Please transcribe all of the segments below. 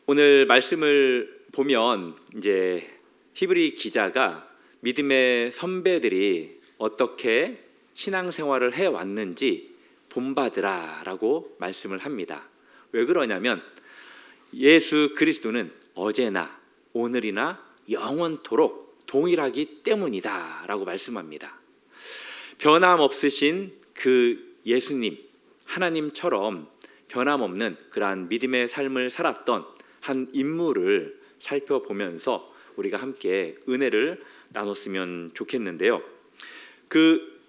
오늘 말씀을 보면 이제 히브리 기자가 믿음의 선배들이 어떻게 신앙생활을 해왔는지 본받으라라고 말씀을 합니다. 왜 그러냐면 예수 그리스도는 어제나 오늘이나 영원토록 동일하기 때문이다 라고 말씀합니다. 변함없으신 그 예수님, 하나님처럼 변함없는 그러한 믿음의 삶을 살았던 한 인물을 살펴보면서 우리가 함께 은혜를 나눴으면 좋겠는데요. 그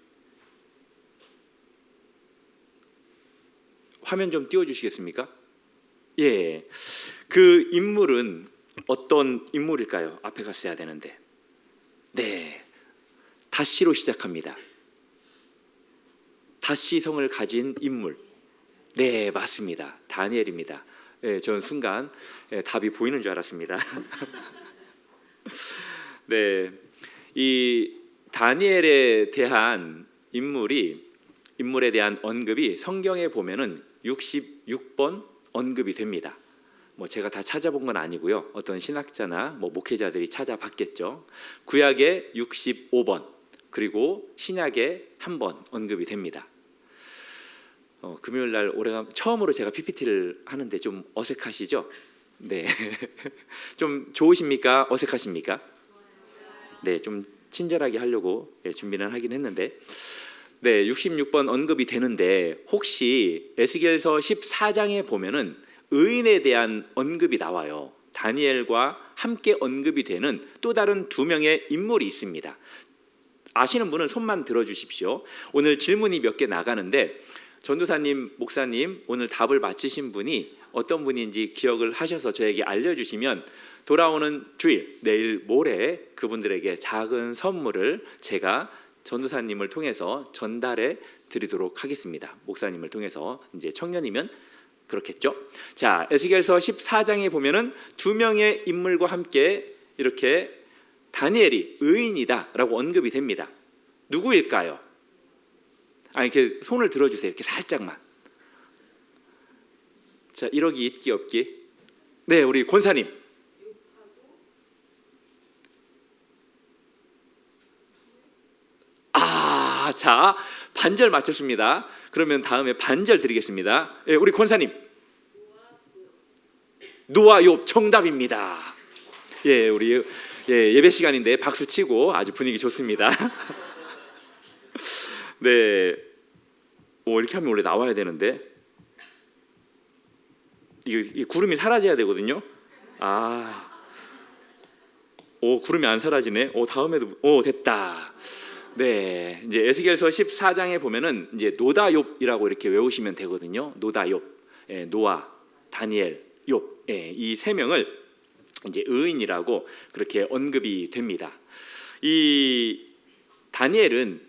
화면 좀 띄워주시겠습니까? 예, 그 인물은 어떤 인물일까요? 앞에 갔어야 되는데. 네, 다시로 시작합니다. 다시 성을 가진 인물. 네, 맞습니다. 다니엘입니다. 네, 저는 순간 답이 보이는 줄 알았습니다. 네, 이 다니엘에 대한 인물에 대한 언급이 성경에 보면은 66번 언급이 됩니다. 뭐 제가 다 찾아본 건 아니고요. 어떤 신학자나 목회자들이 찾아봤겠죠. 구약에 65번 그리고 신약에 한 번 언급이 됩니다. 금요일 날 처음으로 제가 PPT를 하는데 좀 어색하시죠? 네, 좀 좋으십니까? 어색하십니까? 네, 좀 친절하게 하려고 준비를 하긴 했는데, 네, 66번 언급이 되는데 혹시 에스겔서 14장에 보면은 의인에 대한 언급이 나와요. 다니엘과 함께 언급이 되는 또 다른 두 명의 인물이 있습니다. 아시는 분은 손만 들어주십시오. 오늘 질문이 몇 개 나가는데 전도사님, 목사님 오늘 답을 맞히신 분이 어떤 분인지 기억을 하셔서 저에게 알려주시면 돌아오는 주일, 내일 모레 그분들에게 작은 선물을 제가 전도사님을 통해서 전달해 드리도록 하겠습니다. 목사님을 통해서 이제 청년이면 그렇겠죠. 자, 에스겔서 14장에 보면은 두 명의 인물과 함께 이렇게 다니엘이 의인이다라고 언급이 됩니다. 누구일까요? 이렇게 손을 들어주세요. 이렇게 살짝만. 자, 이러기 있기 없기. 네, 우리 권사님. 자, 반절 맞췄습니다. 그러면 다음에 반절 드리겠습니다. 네, 우리 권사님. 노아 욥 정답입니다. 예, 우리 예배 시간인데 박수 치고 아주 분위기 좋습니다. 네, 이렇게 하면 원래 나와야 되는데 이 구름이 사라져야 되거든요. 구름이 안 사라지네. 다음에도 됐다. 네, 이제 에스겔서 14장에 보면은 이제 노다욥이라고 이렇게 외우시면 되거든요. 노다욥, 노아, 다니엘, 욥, 이 세 명을 이제 의인이라고 그렇게 언급이 됩니다. 이 다니엘은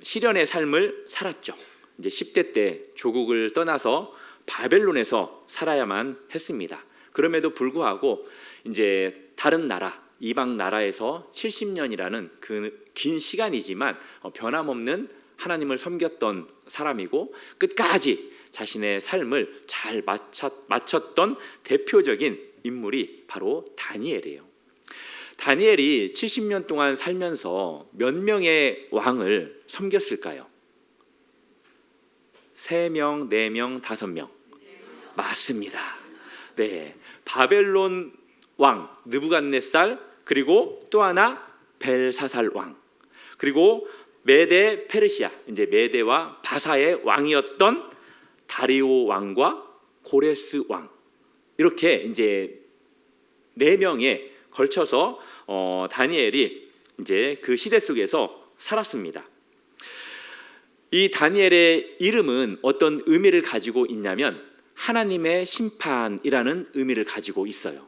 시련의 삶을 살았죠. 이제 10대 때 조국을 떠나서 바벨론에서 살아야만 했습니다. 그럼에도 불구하고 이제 다른 나라, 이방 나라에서 70년이라는 그 긴 시간이지만 변함없는 하나님을 섬겼던 사람이고 끝까지 자신의 삶을 잘 마쳤던 대표적인 인물이 바로 다니엘이에요. 다니엘이 70년 동안 살면서 몇 명의 왕을 섬겼을까요? 3명, 4명, 5명. 맞습니다. 네, 바벨론 왕 느부갓네살, 그리고 또 하나 벨사살 왕, 그리고 메데 페르시아, 이제 메데와 바사의 왕이었던 다리오 왕과 고레스 왕, 이렇게 이제 4명에 걸쳐서 다니엘이 이제 그 시대 속에서 살았습니다. 이 다니엘의 이름은 어떤 의미를 가지고 있냐면 하나님의 심판이라는 의미를 가지고 있어요.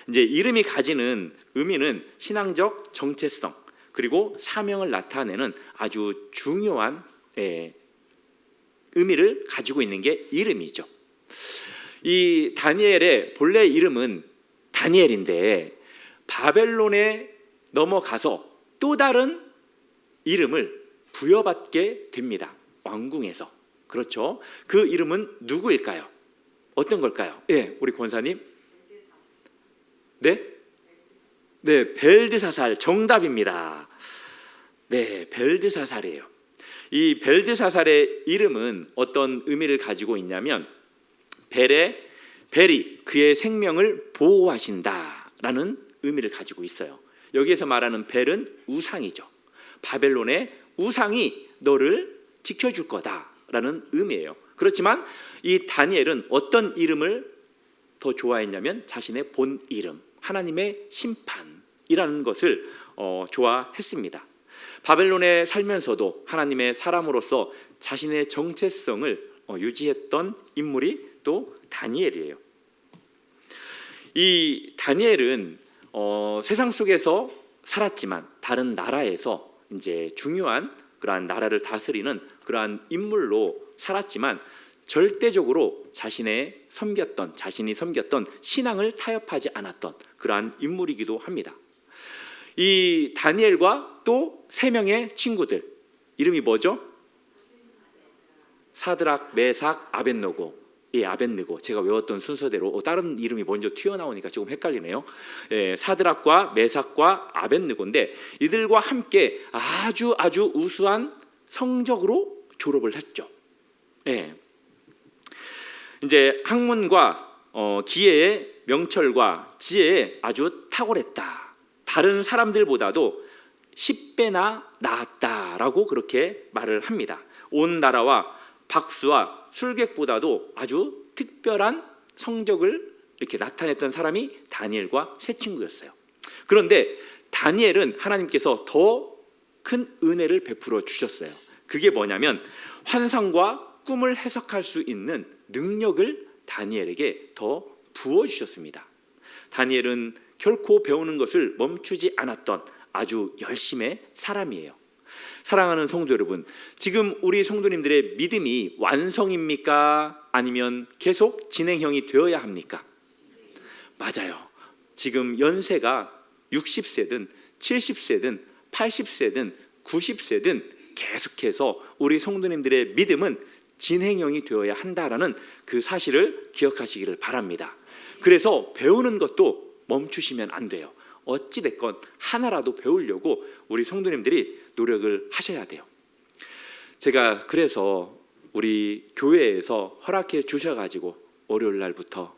이제 이름이 가지는 의미는 신앙적 정체성 그리고 사명을 나타내는 아주 중요한 의미를 가지고 있는 게 이름이죠. 이 다니엘의 본래 이름은 다니엘인데 바벨론에 넘어가서 또 다른 이름을 부여받게 됩니다. 왕궁에서. 그렇죠. 그 이름은 누구일까요? 어떤 걸까요? 우리 권사님. 네? 네, 벨드사살 정답입니다. 네, 벨드사살이에요. 이 벨드사살의 이름은 어떤 의미를 가지고 있냐면 벨이 그의 생명을 보호하신다라는 의미를 가지고 있어요. 여기에서 말하는 벨은 우상이죠. 바벨론의 우상이 너를 지켜줄 거다라는 의미예요. 그렇지만 이 다니엘은 어떤 이름을 더 좋아했냐면 자신의 본 이름, 하나님의 심판이라는 것을 좋아했습니다. 바벨론에 살면서도 하나님의 사람으로서 자신의 정체성을 유지했던 인물이 또 다니엘이에요. 이 다니엘은 세상 속에서 살았지만 다른 나라에서 이제 중요한 그러한 나라를 다스리는 그러한 인물로 살았지만 절대적으로 자신이 섬겼던 신앙을 타협하지 않았던 그러한 인물이기도 합니다. 이 다니엘과 또 3명의 친구들, 이름이 뭐죠? 사드락, 메삭, 아벳느고. 예, 아벳느고. 제가 외웠던 순서대로 다른 이름이 먼저 튀어나오니까 조금 헷갈리네요. 예, 사드락과 메삭과 아벳느고인데 이들과 함께 아주 우수한 성적으로 졸업을 했죠. 예. 이제 학문과 기회의 명철과 지혜에 아주 탁월했다. 다른 사람들보다도 10배나 나았다라고 그렇게 말을 합니다. 온 나라와 박수와 술객보다도 아주 특별한 성적을 이렇게 나타냈던 사람이 다니엘과 세 친구였어요. 그런데 다니엘은 하나님께서 더 큰 은혜를 베풀어 주셨어요. 그게 뭐냐면 환상과 꿈을 해석할 수 있는 능력을 다니엘에게 더 부어주셨습니다. 다니엘은 결코 배우는 것을 멈추지 않았던 아주 열심의 사람이에요. 사랑하는 성도 여러분, 지금 우리 성도님들의 믿음이 완성입니까? 아니면 계속 진행형이 되어야 합니까? 맞아요. 지금 연세가 60세든 70세든 80세든 90세든 계속해서 우리 성도님들의 믿음은 진행형이 되어야 한다라는 그 사실을 기억하시기를 바랍니다. 그래서 배우는 것도 멈추시면 안 돼요. 어찌됐건 하나라도 배우려고 우리 성도님들이 노력을 하셔야 돼요. 제가 그래서 우리 교회에서 허락해 주셔가지고 월요일 날부터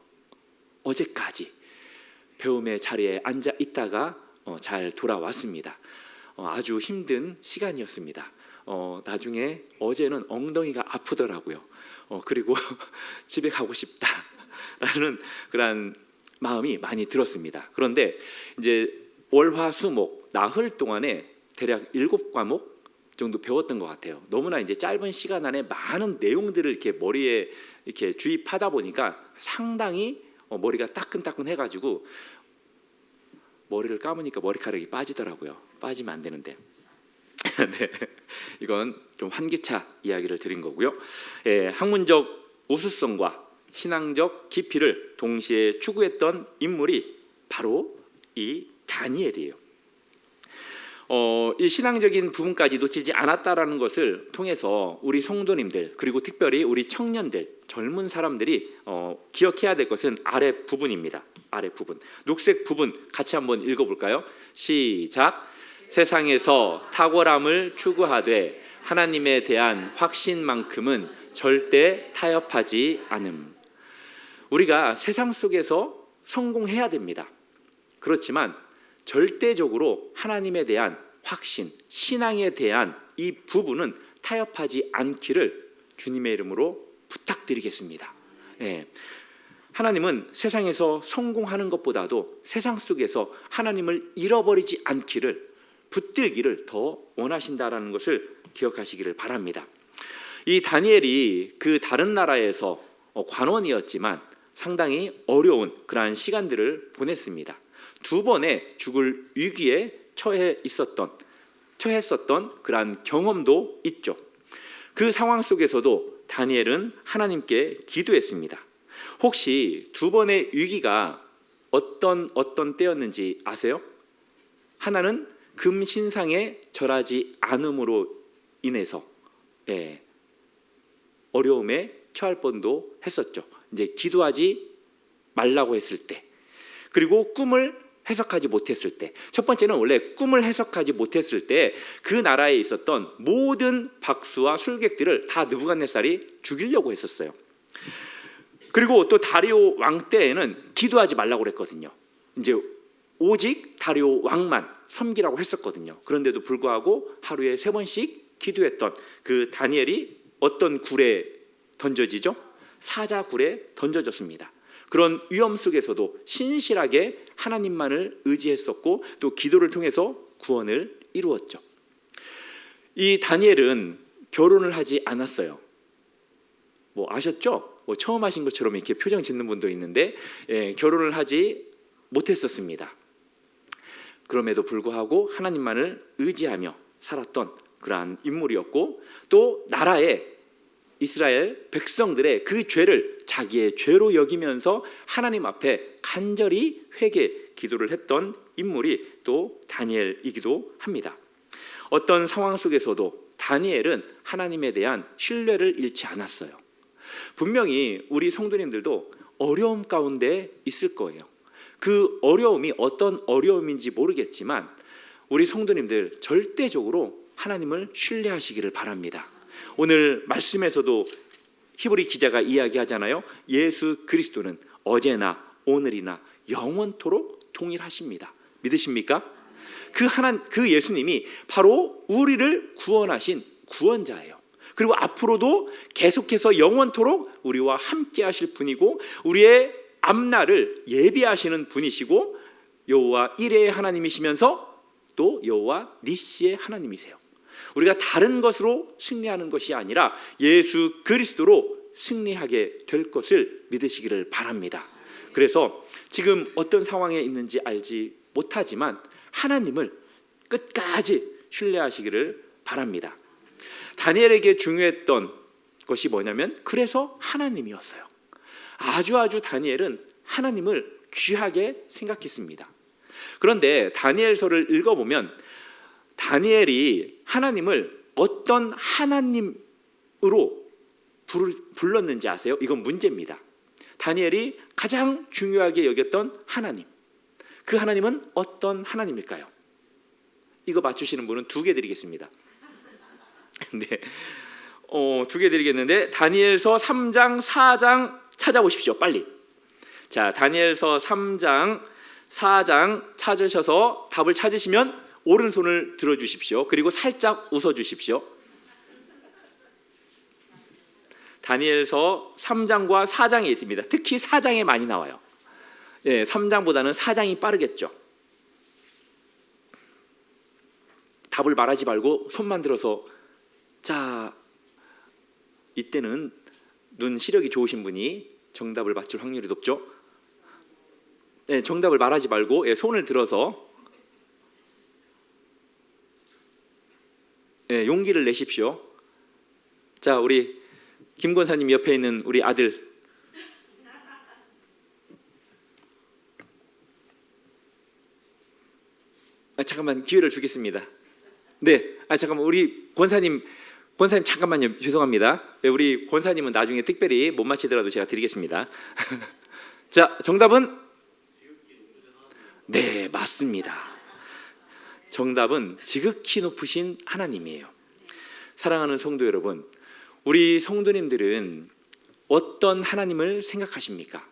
어제까지 배움의 자리에 앉아 있다가 잘 돌아왔습니다. 아주 힘든 시간이었습니다. 나중에 어제는 엉덩이가 아프더라고요. 그리고 집에 가고 싶다라는 그런 마음이 많이 들었습니다. 그런데 이제 월화수목 나흘 동안에 대략 7과목 정도 배웠던 것 같아요. 너무나 이제 짧은 시간 안에 많은 내용들을 이렇게 머리에 이렇게 주입하다 보니까 상당히 머리가 따끈따끈해가지고 머리를 감으니까 머리카락이 빠지더라고요. 빠지면 안 되는데. 네, 이건 좀 환기차 이야기를 드린 거고요. 예, 학문적 우수성과 신앙적 깊이를 동시에 추구했던 인물이 바로 이 다니엘이에요. 이 신앙적인 부분까지 놓치지 않았다라는 것을 통해서 우리 성도님들 그리고 특별히 우리 청년들 젊은 사람들이 기억해야 될 것은 아래 부분입니다. 아래 부분, 녹색 부분 같이 한번 읽어볼까요? 시작. 세상에서 탁월함을 추구하되 하나님에 대한 확신만큼은 절대 타협하지 않음. 우리가 세상 속에서 성공해야 됩니다. 그렇지만 절대적으로 하나님에 대한 확신, 신앙에 대한 이 부분은 타협하지 않기를 주님의 이름으로 부탁드리겠습니다. 예. 하나님은 세상에서 성공하는 것보다도 세상 속에서 하나님을 잃어버리지 않기를, 붙들기를 더 원하신다라는 것을 기억하시기를 바랍니다. 이 다니엘이 그 다른 나라에서 관원이었지만 상당히 어려운 그러한 시간들을 보냈습니다. 2번의 죽을 위기에 처했었던 그러한 경험도 있죠. 그 상황 속에서도 다니엘은 하나님께 기도했습니다. 혹시 2번의 위기가 어떤 때였는지 아세요? 하나는 금신상에 절하지 않음으로 인해서 어려움에 처할 뻔도 했었죠. 이제 기도하지 말라고 했을 때. 그리고 꿈을 해석하지 못했을 때, 첫 번째는 원래 꿈을 해석하지 못했을 때 그 나라에 있었던 모든 박수와 술객들을 다 느부갓네살이 죽이려고 했었어요. 그리고 또 다리오 왕 때에는 기도하지 말라고 그랬거든요. 이제 오직 다리오 왕만 섬기라고 했었거든요. 그런데도 불구하고 하루에 3번씩 기도했던 그 다니엘이 어떤 굴에 던져지죠? 사자 굴에 던져졌습니다. 그런 위험 속에서도 신실하게 하나님만을 의지했었고 또 기도를 통해서 구원을 이루었죠. 이 다니엘은 결혼을 하지 않았어요. 뭐 아셨죠? 뭐 처음 하신 것처럼 이렇게 표정 짓는 분도 있는데 결혼을 하지 못했었습니다. 그럼에도 불구하고 하나님만을 의지하며 살았던 그러한 인물이었고 또 나라의 이스라엘 백성들의 그 죄를 자기의 죄로 여기면서 하나님 앞에 간절히 회개 기도를 했던 인물이 또 다니엘이기도 합니다. 어떤 상황 속에서도 다니엘은 하나님에 대한 신뢰를 잃지 않았어요. 분명히 우리 성도님들도 어려움 가운데 있을 거예요. 그 어려움이 어떤 어려움인지 모르겠지만 우리 성도님들 절대적으로 하나님을 신뢰하시기를 바랍니다. 오늘 말씀에서도 히브리 기자가 이야기하잖아요. 예수 그리스도는 어제나 오늘이나 영원토록 동일하십니다. 믿으십니까? 그 예수님이 바로 우리를 구원하신 구원자예요. 그리고 앞으로도 계속해서 영원토록 우리와 함께 하실 분이고 우리의 앞날을 예비하시는 분이시고 여호와 이레의 하나님이시면서 또 여호와 니시의 하나님이세요. 우리가 다른 것으로 승리하는 것이 아니라 예수 그리스도로 승리하게 될 것을 믿으시기를 바랍니다. 그래서 지금 어떤 상황에 있는지 알지 못하지만 하나님을 끝까지 신뢰하시기를 바랍니다. 다니엘에게 중요했던 것이 뭐냐면 그래서 하나님이었어요. 아주 다니엘은 하나님을 귀하게 생각했습니다. 그런데 다니엘서를 읽어보면 다니엘이 하나님을 어떤 하나님으로 불렀는지 아세요? 이건 문제입니다. 다니엘이 가장 중요하게 여겼던 하나님, 그 하나님은 어떤 하나님일까요? 이거 맞추시는 분은 2개 드리겠습니다. 네, 2개 드리겠는데 다니엘서 3장 4장 찾아보십시오. 빨리. 자, 다니엘서 3장 4장 찾으셔서 답을 찾으시면 오른손을 들어주십시오. 그리고 살짝 웃어주십시오. 다니엘서 3장과 4장에 있습니다. 특히 4장에 많이 나와요. 3장보다는 4장이 빠르겠죠. 답을 말하지 말고 손만 들어서 자, 이때는 눈 시력이 좋으신 분이 정답을 맞출 확률이 높죠. 정답을 말하지 말고 손을 들어서 용기를 내십시오. 자, 우리 김 권사님 옆에 있는 우리 아들 잠깐만 기회를 주겠습니다. 네, 잠깐만 우리 권사님 잠깐만요. 죄송합니다. 우리 권사님은 나중에 특별히 못 맞히더라도 제가 드리겠습니다. 자, 정답은 네, 맞습니다. 정답은 지극히 높으신 하나님이에요. 사랑하는 성도 여러분, 우리 성도님들은 어떤 하나님을 생각하십니까?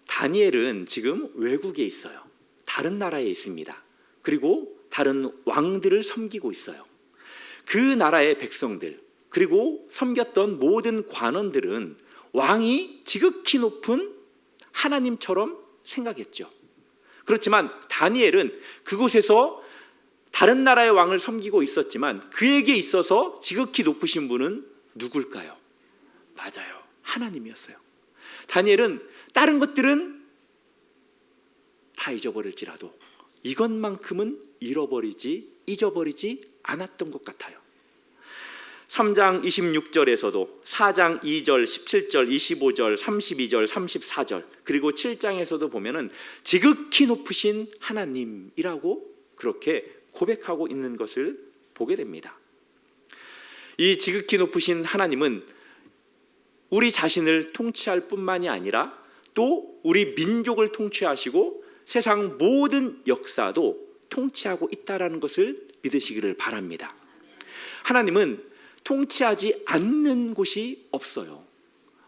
다니엘은 지금 외국에 있어요. 다른 나라에 있습니다. 그리고 다른 왕들을 섬기고 있어요. 그 나라의 백성들 그리고 섬겼던 모든 관원들은 왕이 지극히 높은 하나님처럼 생각했죠. 그렇지만 다니엘은 그곳에서 다른 나라의 왕을 섬기고 있었지만 그에게 있어서 지극히 높으신 분은 누굴까요? 맞아요. 하나님이었어요. 다니엘은 다른 것들은 다 잊어버릴지라도 이것만큼은 잊어버리지 않았던 것 같아요. 3장 26절에서도 4장 2절, 17절, 25절, 32절, 34절 그리고 7장에서도 보면은 지극히 높으신 하나님이라고 그렇게 고백하고 있는 것을 보게 됩니다. 이 지극히 높으신 하나님은 우리 자신을 통치할 뿐만이 아니라 또 우리 민족을 통치하시고 세상 모든 역사도 통치하고 있다라는 것을 믿으시기를 바랍니다. 하나님은 통치하지 않는 곳이 없어요.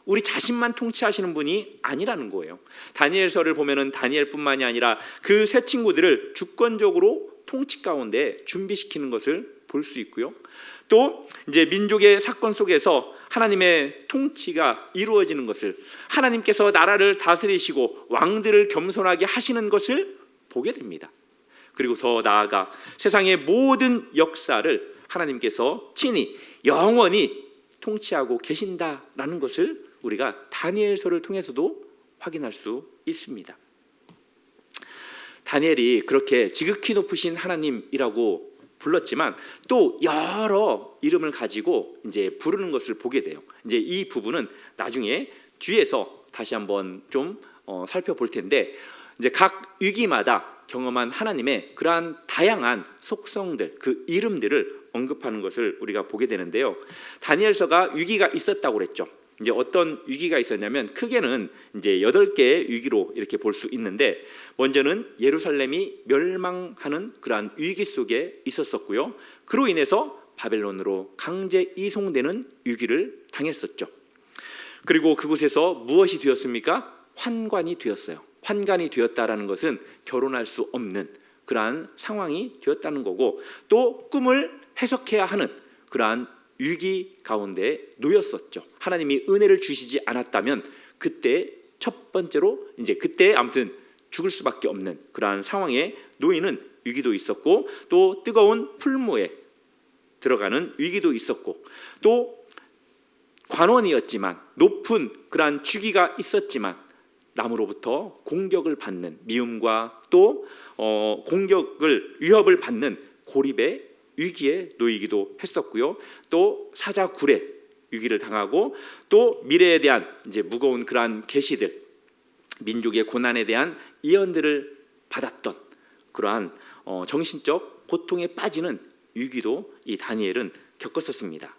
우리 자신만 통치하시는 분이 아니라는 거예요. 다니엘서를 보면은 다니엘뿐만이 아니라 그 세 친구들을 주권적으로 통치 가운데 준비시키는 것을 볼 수 있고요. 또 이제 민족의 사건 속에서 하나님의 통치가 이루어지는 것을, 하나님께서 나라를 다스리시고 왕들을 겸손하게 하시는 것을 보게 됩니다. 그리고 더 나아가 세상의 모든 역사를 하나님께서 친히 영원히 통치하고 계신다라는 것을 우리가 다니엘서를 통해서도 확인할 수 있습니다. 다니엘이 그렇게 지극히 높으신 하나님이라고 불렀지만 또 여러 이름을 가지고 이제 부르는 것을 보게 돼요. 이제 이 부분은 나중에 뒤에서 다시 한번 좀 살펴볼 텐데, 이제 각 위기마다 경험한 하나님의 그러한 다양한 속성들, 그 이름들을 언급하는 것을 우리가 보게 되는데요. 다니엘서가 위기가 있었다고 그랬죠. 이제 어떤 위기가 있었냐면 크게는 이제 8개의 위기로 이렇게 볼 수 있는데, 먼저는 예루살렘이 멸망하는 그러한 위기 속에 있었었고요. 그로 인해서 바벨론으로 강제 이송되는 위기를 당했었죠. 그리고 그곳에서 무엇이 되었습니까? 환관이 되었어요. 환관이 되었다라는 것은 결혼할 수 없는 그러한 상황이 되었다는 거고, 또 꿈을 해석해야 하는 그러한 위기 가운데 놓였었죠. 하나님이 은혜를 주시지 않았다면 그때 첫 번째로 이제 그때 아무튼 죽을 수밖에 없는 그러한 상황에 놓이는 위기도 있었고, 또 뜨거운 풀무에 들어가는 위기도 있었고, 또 관원이었지만 높은 그러한 주기가 있었지만 남으로부터 공격을 받는 미움과 또 공격을 위협을 받는 고립의 위기에 놓이기도 했었고요. 또 사자굴의 위기를 당하고, 또 미래에 대한 이제 무거운 그러한 계시들, 민족의 고난에 대한 예언들을 받았던 그러한 정신적 고통에 빠지는 위기도 이 다니엘은 겪었었습니다.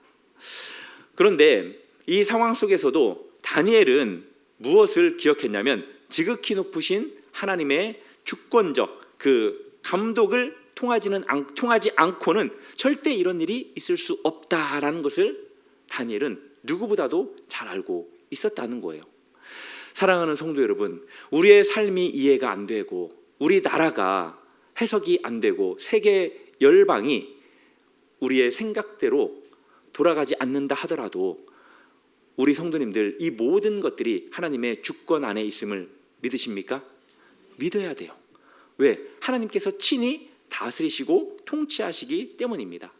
그런데 이 상황 속에서도 다니엘은 무엇을 기억했냐면, 지극히 높으신 하나님의 주권적 그 감독을 통하지 않고는 절대 이런 일이 있을 수 없다라는 것을 다니엘은 누구보다도 잘 알고 있었다는 거예요. 사랑하는 성도 여러분, 우리의 삶이 이해가 안 되고 우리 나라가 해석이 안 되고 세계 열방이 우리의 생각대로 돌아가지 않는다 하더라도 우리 성도님들, 이 모든 것들이 하나님의 주권 안에 있음을 믿으십니까? 믿어야 돼요. 왜? 하나님께서 친히 다스리시고 통치하시기 때문입니다.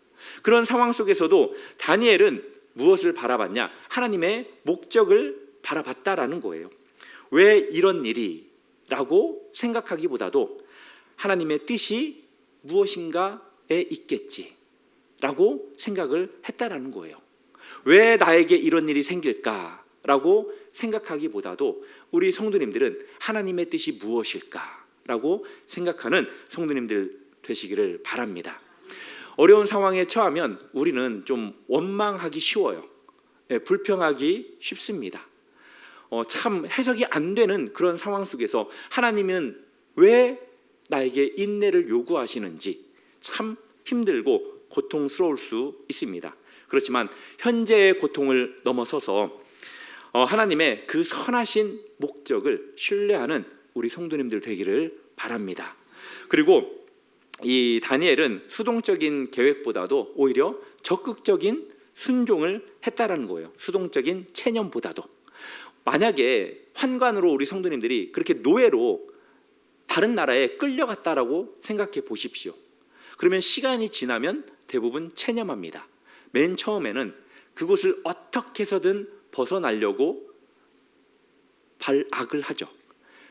그런 상황 속에서도 다니엘은 무엇을 바라봤냐? 하나님의 목적을 바라봤다라는 거예요. 왜 이런 일이? 라고 생각하기보다도 하나님의 뜻이 무엇인가에 있겠지 라고 생각을 했다라는 거예요. 왜 나에게 이런 일이 생길까? 라고 생각하기보다도 우리 성도님들은 하나님의 뜻이 무엇일까? 라고 생각하는 성도님들 되시기를 바랍니다. 어려운 상황에 처하면 우리는 좀 원망하기 쉬워요. 불평하기 쉽습니다. 참 해석이 안 되는 그런 상황 속에서 하나님은 왜 나에게 인내를 요구하시는지 참 힘들고 고통스러울 수 있습니다. 그렇지만 현재의 고통을 넘어서서 하나님의 그 선하신 목적을 신뢰하는 우리 성도님들 되기를 바랍니다. 그리고 이 다니엘은 수동적인 계획보다도 오히려 적극적인 순종을 했다라는 거예요. 수동적인 체념보다도. 만약에 환관으로 우리 성도님들이 그렇게 노예로 다른 나라에 끌려갔다라고 생각해 보십시오. 그러면 시간이 지나면 대부분 체념합니다. 맨 처음에는 그곳을 어떻게 해서든 벗어나려고 발악을 하죠.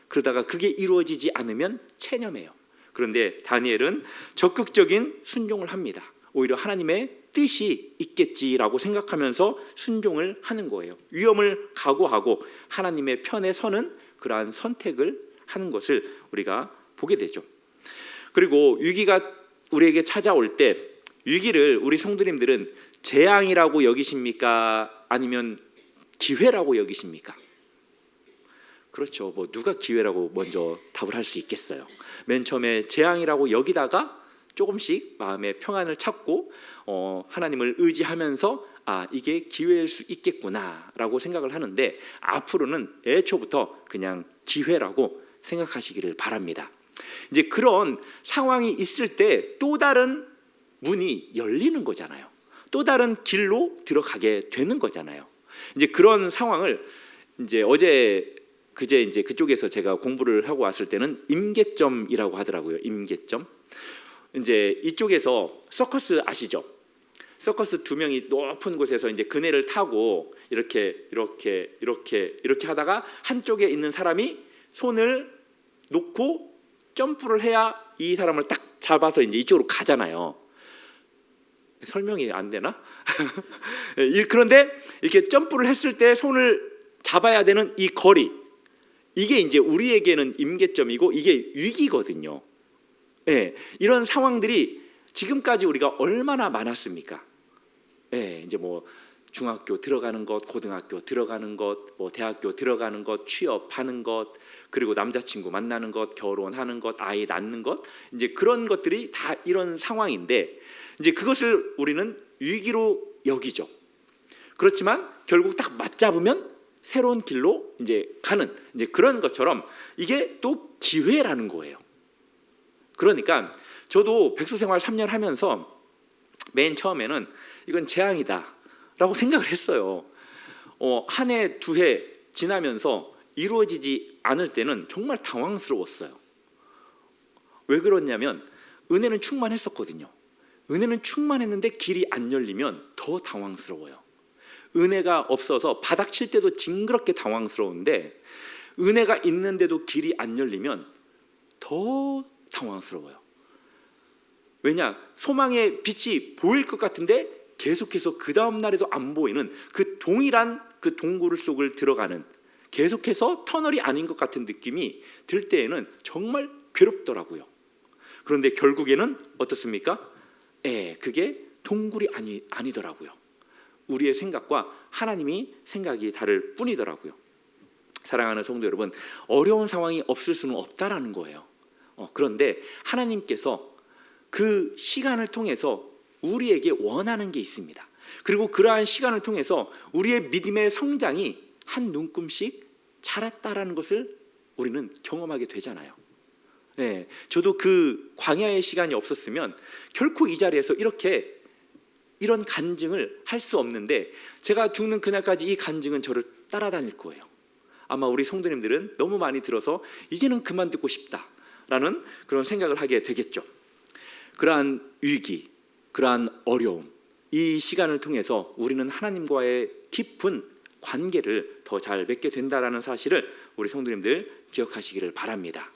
그러다가 그게 이루어지지 않으면 체념해요. 그런데 다니엘은 적극적인 순종을 합니다. 오히려 하나님의 뜻이 있겠지라고 생각하면서 순종을 하는 거예요. 위험을 각오하고 하나님의 편에 서는 그러한 선택을 하는 것을 우리가 보게 되죠. 그리고 위기가 우리에게 찾아올 때 위기를 우리 성도님들은 재앙이라고 여기십니까? 아니면 기회라고 여기십니까? 그렇죠. 뭐 누가 기회라고 먼저 답을 할 수 있겠어요. 맨 처음에 재앙이라고 여기다가 조금씩 마음의 평안을 찾고 하나님을 의지하면서 이게 기회일 수 있겠구나라고 생각을 하는데, 앞으로는 애초부터 그냥 기회라고 생각하시기를 바랍니다. 이제 그런 상황이 있을 때 또 다른 문이 열리는 거잖아요. 또 다른 길로 들어가게 되는 거잖아요. 이제 그런 상황을 이제 그제 이제 그쪽에서 제가 공부를 하고 왔을 때는 임계점이라고 하더라고요. 임계점. 이제 이쪽에서 서커스 아시죠? 서커스 두 명이 높은 곳에서 이제 그네를 타고 이렇게 하다가 한쪽에 있는 사람이 손을 놓고 점프를 해야 이 사람을 딱 잡아서 이제 이쪽으로 가잖아요. 설명이 안 되나? 그런데 이렇게 점프를 했을 때 손을 잡아야 되는 이 거리, 이게 이제 우리에게는 임계점이고 이게 위기거든요. 네, 이런 상황들이 지금까지 우리가 얼마나 많았습니까? 네, 이제 뭐 중학교 들어가는 것, 고등학교 들어가는 것, 뭐 대학교 들어가는 것, 취업하는 것, 그리고 남자친구 만나는 것, 결혼하는 것, 아이 낳는 것, 이제 그런 것들이 다 이런 상황인데, 이제 그것을 우리는 위기로 여기죠. 그렇지만 결국 딱 맞잡으면 새로운 길로 이제 가는, 이제 그런 것처럼 이게 또 기회라는 거예요. 그러니까 저도 백수생활 3년 하면서 맨 처음에는 이건 재앙이다 라고 생각을 했어요. 한 해, 두 해 지나면서 이루어지지 않을 때는 정말 당황스러웠어요. 왜 그러냐면 은혜는 충만했었거든요. 은혜는 충만했는데 길이 안 열리면 더 당황스러워요. 은혜가 없어서 바닥 칠 때도 징그럽게 당황스러운데, 은혜가 있는데도 길이 안 열리면 더 당황스러워요. 왜냐? 소망의 빛이 보일 것 같은데 계속해서 그 다음 날에도 안 보이는 그 동일한 그 동굴 속을 들어가는, 계속해서 터널이 아닌 것 같은 느낌이 들 때에는 정말 괴롭더라고요. 그런데 결국에는 어떻습니까? 그게 동굴이 아니더라고요. 우리의 생각과 하나님이 생각이 다를 뿐이더라고요. 사랑하는 성도 여러분, 어려운 상황이 없을 수는 없다라는 거예요. 그런데 하나님께서 그 시간을 통해서 우리에게 원하는 게 있습니다. 그리고 그러한 시간을 통해서 우리의 믿음의 성장이 한 눈금씩 자랐다라는 것을 우리는 경험하게 되잖아요. 저도 그 광야의 시간이 없었으면 결코 이 자리에서 이런 간증을 할 수 없는데, 제가 죽는 그날까지 이 간증은 저를 따라다닐 거예요. 아마 우리 성도님들은 너무 많이 들어서 이제는 그만 듣고 싶다라는 그런 생각을 하게 되겠죠. 그러한 위기, 그러한 어려움, 이 시간을 통해서 우리는 하나님과의 깊은 관계를 더 잘 맺게 된다라는 사실을 우리 성도님들 기억하시기를 바랍니다.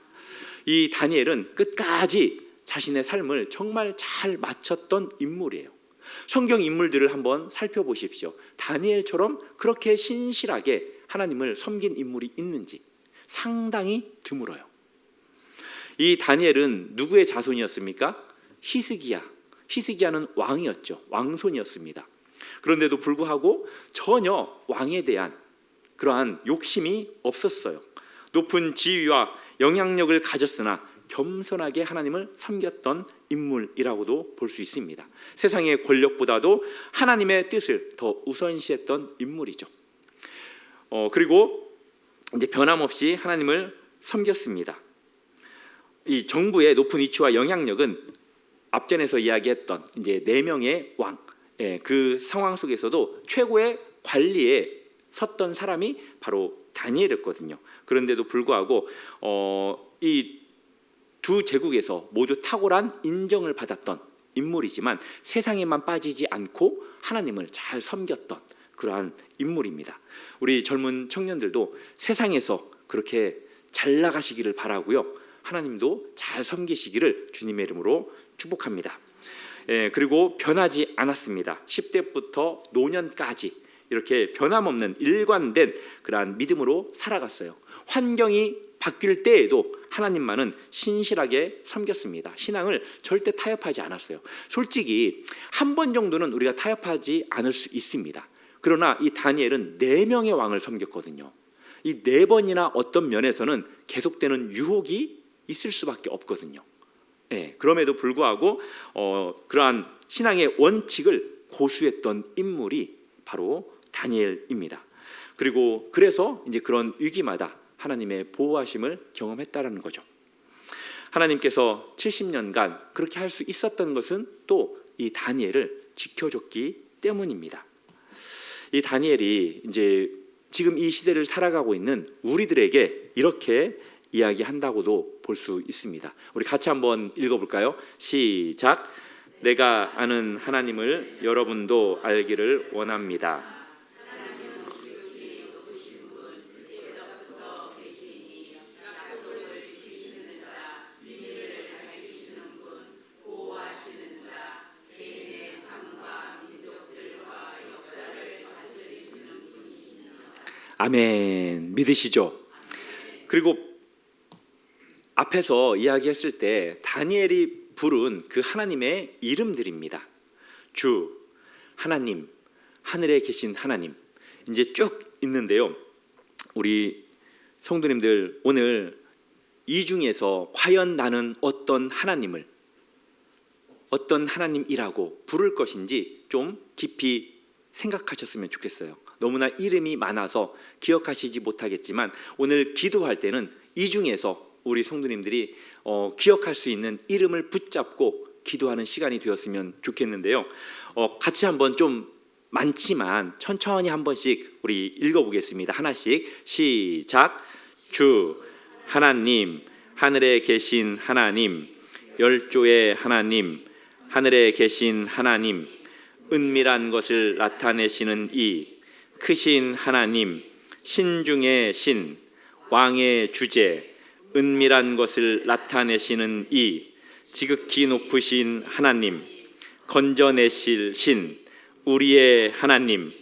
이 다니엘은 끝까지 자신의 삶을 정말 잘 마쳤던 인물이에요. 성경 인물들을 한번 살펴보십시오. 다니엘처럼 그렇게 신실하게 하나님을 섬긴 인물이 있는지 상당히 드물어요. 이 다니엘은 누구의 자손이었습니까? 히스기야는 왕이었죠. 왕손이었습니다. 그런데도 불구하고 전혀 왕에 대한 그러한 욕심이 없었어요. 높은 지위와 영향력을 가졌으나 겸손하게 하나님을 섬겼던 인물이라고도 볼 수 있습니다. 세상의 권력보다도 하나님의 뜻을 더 우선시했던 인물이죠. 그리고 이제 변함없이 하나님을 섬겼습니다. 이 정부의 높은 위치와 영향력은 앞전에서 이야기했던 이제 4명의 왕, 그 상황 속에서도 최고의 관리에 섰던 사람이 바로 다니엘이었거든요. 그런데도 불구하고 이 두 제국에서 모두 탁월한 인정을 받았던 인물이지만 세상에만 빠지지 않고 하나님을 잘 섬겼던 그러한 인물입니다. 우리 젊은 청년들도 세상에서 그렇게 잘 나가시기를 바라고요. 하나님도 잘 섬기시기를 주님의 이름으로 축복합니다. 그리고 변하지 않았습니다. 10대부터 노년까지 이렇게 변함없는 일관된 그러한 믿음으로 살아갔어요. 환경이 바뀔 때에도 하나님만은 신실하게 섬겼습니다. 신앙을 절대 타협하지 않았어요. 솔직히 한 번 정도는 우리가 타협하지 않을 수 있습니다. 그러나 이 다니엘은 4명의 왕을 섬겼거든요. 이 네 번이나 어떤 면에서는 계속되는 유혹이 있을 수밖에 없거든요. 그럼에도 불구하고 그러한 신앙의 원칙을 고수했던 인물이 바로 다니엘입니다. 그리고 그래서 이제 그런 위기마다 하나님의 보호하심을 경험했다라는 거죠. 하나님께서 70년간 그렇게 할 수 있었던 것은 또 이 다니엘을 지켜줬기 때문입니다. 이 다니엘이 이제 지금 이 시대를 살아가고 있는 우리들에게 이렇게 이야기한다고도 볼 수 있습니다. 우리 같이 한번 읽어볼까요? 시작. 내가 아는 하나님을 여러분도 알기를 원합니다. 아멘. 믿으시죠? 그리고 앞에서 이야기했을 때 다니엘이 부른 그 하나님의 이름들입니다. 주, 하나님, 하늘에 계신 하나님, 이제 쭉 있는데요. 우리 성도님들 오늘 이 중에서 과연 나는 어떤 하나님이라고 부를 것인지 좀 깊이 생각하셨으면 좋겠어요. 너무나 이름이 많아서 기억하시지 못하겠지만 오늘 기도할 때는 이 중에서 우리 성도님들이 기억할 수 있는 이름을 붙잡고 기도하는 시간이 되었으면 좋겠는데요. 같이 한번 좀 많지만 천천히 한 번씩 우리 읽어보겠습니다. 하나씩 시작. 주, 하나님, 하늘에 계신 하나님, 열조의 하나님, 하늘에 계신 하나님, 은밀한 것을 나타내시는 이 크신 하나님, 신중의 신, 왕의 주제, 은밀한 것을 나타내시는 이 지극히 높으신 하나님, 건져내실 신, 우리의 하나님,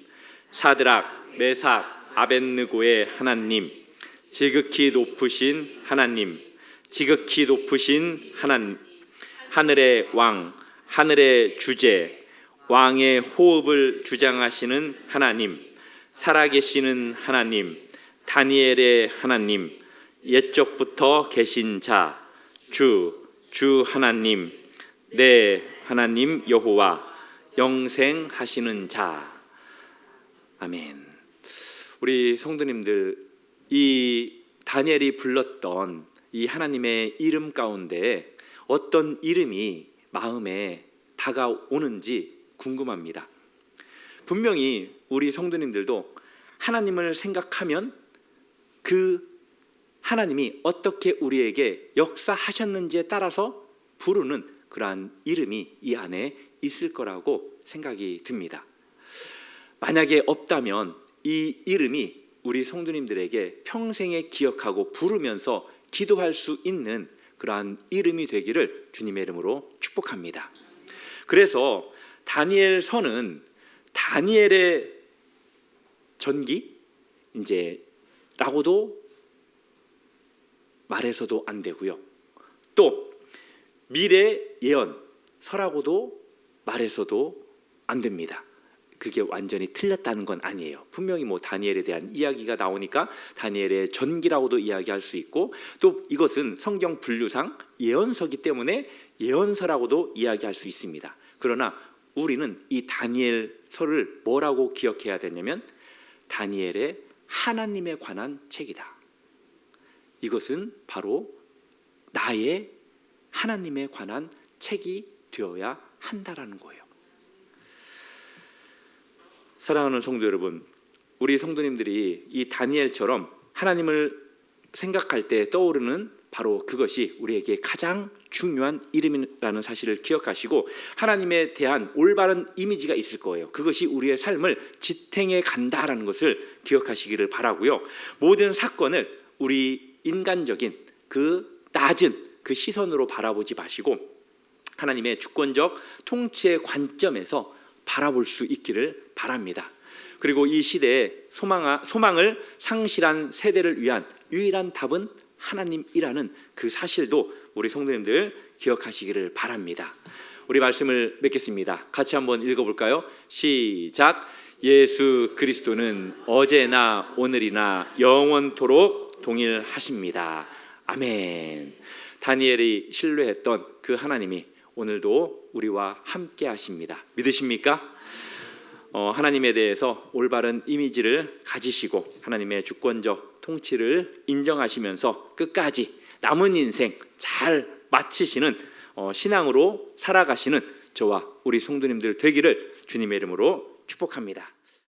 사드락, 메삭, 아벳느고의 하나님, 지극히 높으신 하나님, 지극히 높으신 하나님, 하늘의 왕, 하늘의 주제, 왕의 호흡을 주장하시는 하나님, 살아계시는 하나님, 다니엘의 하나님, 옛적부터 계신 자, 주 하나님, 내 하나님 여호와, 영생하시는 자. 아멘. 우리 성도님들, 이 다니엘이 불렀던 이 하나님의 이름 가운데 어떤 이름이 마음에 다가오는지 궁금합니다. 분명히 우리 성도님들도 하나님을 생각하면 그 하나님이 어떻게 우리에게 역사하셨는지에 따라서 부르는 그러한 이름이 이 안에 있을 거라고 생각이 듭니다. 만약에 없다면 이 이름이 우리 성도님들에게 평생에 기억하고 부르면서 기도할 수 있는 그러한 이름이 되기를 주님의 이름으로 축복합니다. 그래서 다니엘서는 다니엘의 전기 이제 라고도 말해서도 안 되고요. 또 미래 예언서라고도 말해서도 안 됩니다. 그게 완전히 틀렸다는 건 아니에요. 분명히 다니엘에 대한 이야기가 나오니까 다니엘의 전기라고도 이야기할 수 있고, 또 이것은 성경 분류상 예언서기 때문에 예언서라고도 이야기할 수 있습니다. 그러나 우리는 이 다니엘서를 뭐라고 기억해야 되냐면 다니엘의 하나님에 관한 책이다. 이것은 바로 나의 하나님에 관한 책이 되어야 한다라는 거예요. 사랑하는 성도 여러분, 우리 성도님들이 이 다니엘처럼 하나님을 생각할 때 떠오르는 바로 그것이 우리에게 가장 중요한 이름이라는 사실을 기억하시고 하나님에 대한 올바른 이미지가 있을 거예요. 그것이 우리의 삶을 지탱해 간다라는 것을 기억하시기를 바라고요. 모든 사건을 우리 인간적인 그 낮은 그 시선으로 바라보지 마시고 하나님의 주권적 통치의 관점에서 바라볼 수 있기를 바랍니다. 그리고 이 시대에 소망을 상실한 세대를 위한 유일한 답은 하나님이라는 그 사실도 우리 성도님들 기억하시기를 바랍니다. 우리 말씀을 맺겠습니다. 같이 한번 읽어볼까요? 시작. 예수 그리스도는 어제나 오늘이나 영원토록 동일하십니다. 아멘. 다니엘이 신뢰했던 그 하나님이 오늘도 우리와 함께 하십니다. 믿으십니까? 하나님에 대해서 올바른 이미지를 가지시고 하나님의 주권적 통치를 인정하시면서 끝까지 남은 인생 잘 마치시는 신앙으로 살아가시는 저와 우리 성도님들 되기를 주님의 이름으로 축복합니다.